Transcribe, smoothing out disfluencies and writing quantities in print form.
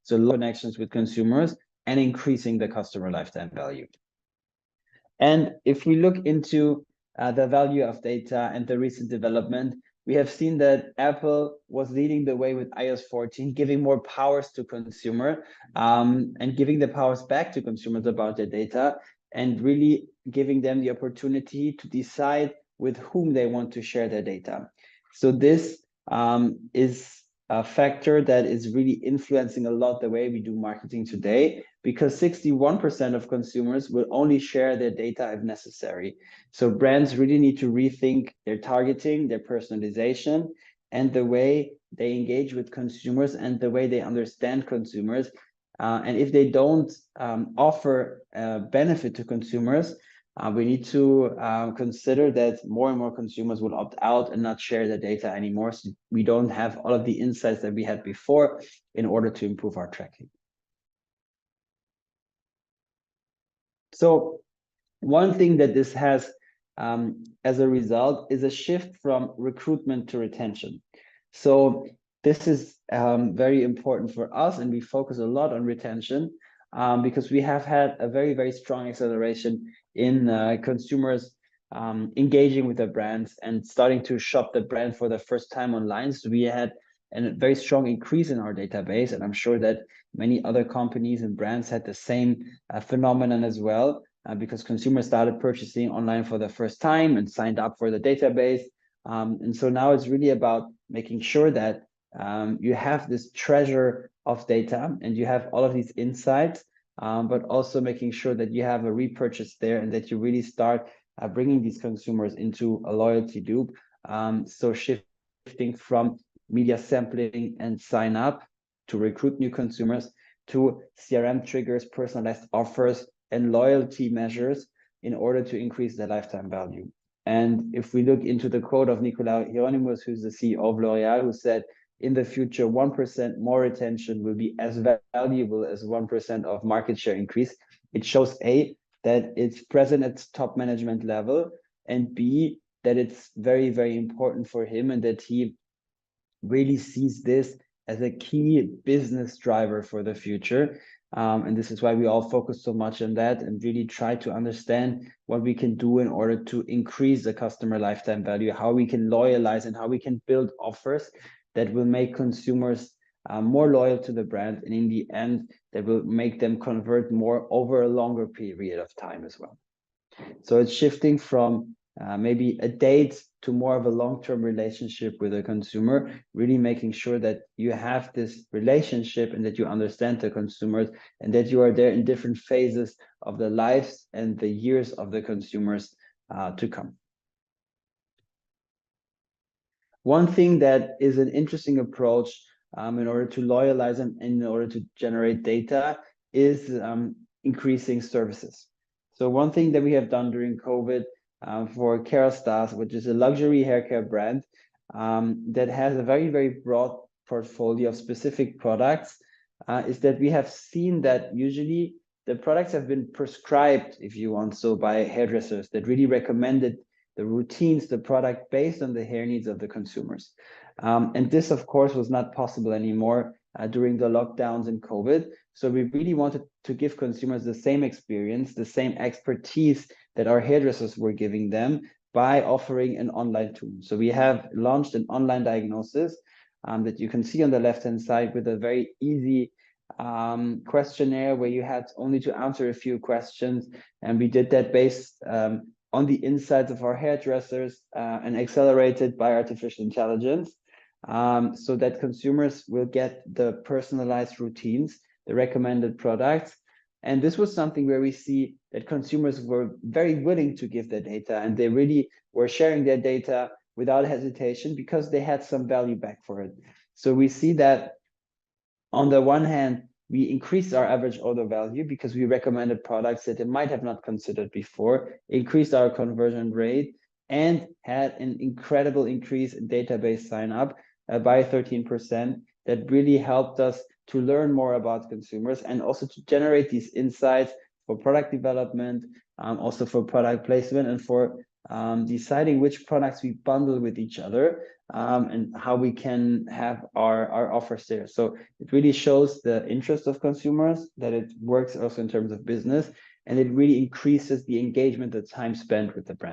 so low connections with consumers and increasing the customer lifetime value. And if we look into the value of data and the recent development, we have seen that Apple was leading the way with iOS 14, giving more powers to consumer and giving the powers back to consumers about their data and really giving them the opportunity to decide with whom they want to share their data. So this is a factor that is really influencing a lot the way we do marketing today, because 61% of consumers will only share their data if necessary. So brands really need to rethink their targeting, their personalization, and the way they engage with consumers and the way they understand consumers. And if they don't offer benefit to consumers, we need to consider that more and more consumers will opt out and not share their data anymore. So we don't have all of the insights that we had before in order to improve our tracking. So one thing that this has as a result is a shift from recruitment to retention. So this is very important for us, and we focus a lot on retention because we have had a very, very strong acceleration in consumers engaging with the brands and starting to shop the brand for the first time online. So we had a very strong increase in our database, and I'm sure that many other companies and brands had the same phenomenon as well, because consumers started purchasing online for the first time and signed up for the database. And so now it's really about making sure that you have this treasure of data and you have all of these insights, but also making sure that you have a repurchase there and that you really start bringing these consumers into a loyalty loop. So shifting from media sampling and sign up to recruit new consumers to CRM triggers, personalized offers, and loyalty measures in order to increase their lifetime value. And if we look into the quote of Nicolas Hieronymus, who's the CEO of L'Oréal, who said, in the future, 1% more retention will be as valuable as 1% of market share increase. It shows A, that it's present at top management level, and B, that it's very, very important for him and that he really sees this as a key business driver for the future. And this is why we all focus so much on that and really try to understand what we can do in order to increase the customer lifetime value, how we can loyalize and how we can build offers that will make consumers more loyal to the brand. And in the end, that will make them convert more over a longer period of time as well. So it's shifting from maybe a date to more of a long-term relationship with a consumer, really making sure that you have this relationship and that you understand the consumers and that you are there in different phases of the lives and the years of the consumers to come. One thing that is an interesting approach in order to loyalize and in order to generate data is increasing services. So one thing that we have done during COVID for Kerastase, which is a luxury hair care brand that has a very, very broad portfolio of specific products, is that we have seen that usually the products have been prescribed, if you want so, by hairdressers that really recommended the routines, the product based on the hair needs of the consumers. And this, of course, was not possible anymore during the lockdowns and COVID. So we really wanted to give consumers the same experience, the same expertise that our hairdressers were giving them by offering an online tool. So we have launched an online diagnosis that you can see on the left-hand side with a very easy questionnaire where you had only to answer a few questions. And we did that based on the insights of our hairdressers and accelerated by artificial intelligence, so that consumers will get the personalized routines, the recommended products. And this was something where we see that consumers were very willing to give their data, and they really were sharing their data without hesitation because they had some value back for it. So we see that on the one hand, we increased our average order value because we recommended products that they might have not considered before, increased our conversion rate, and had an incredible increase in database sign up by 13%. That really helped us to learn more about consumers and also to generate these insights for product development, also for product placement and for deciding which products we bundle with each other, and how we can have our offers there. So it really shows the interest of consumers, that it works also in terms of business, and it really increases the engagement, the time spent with the brand.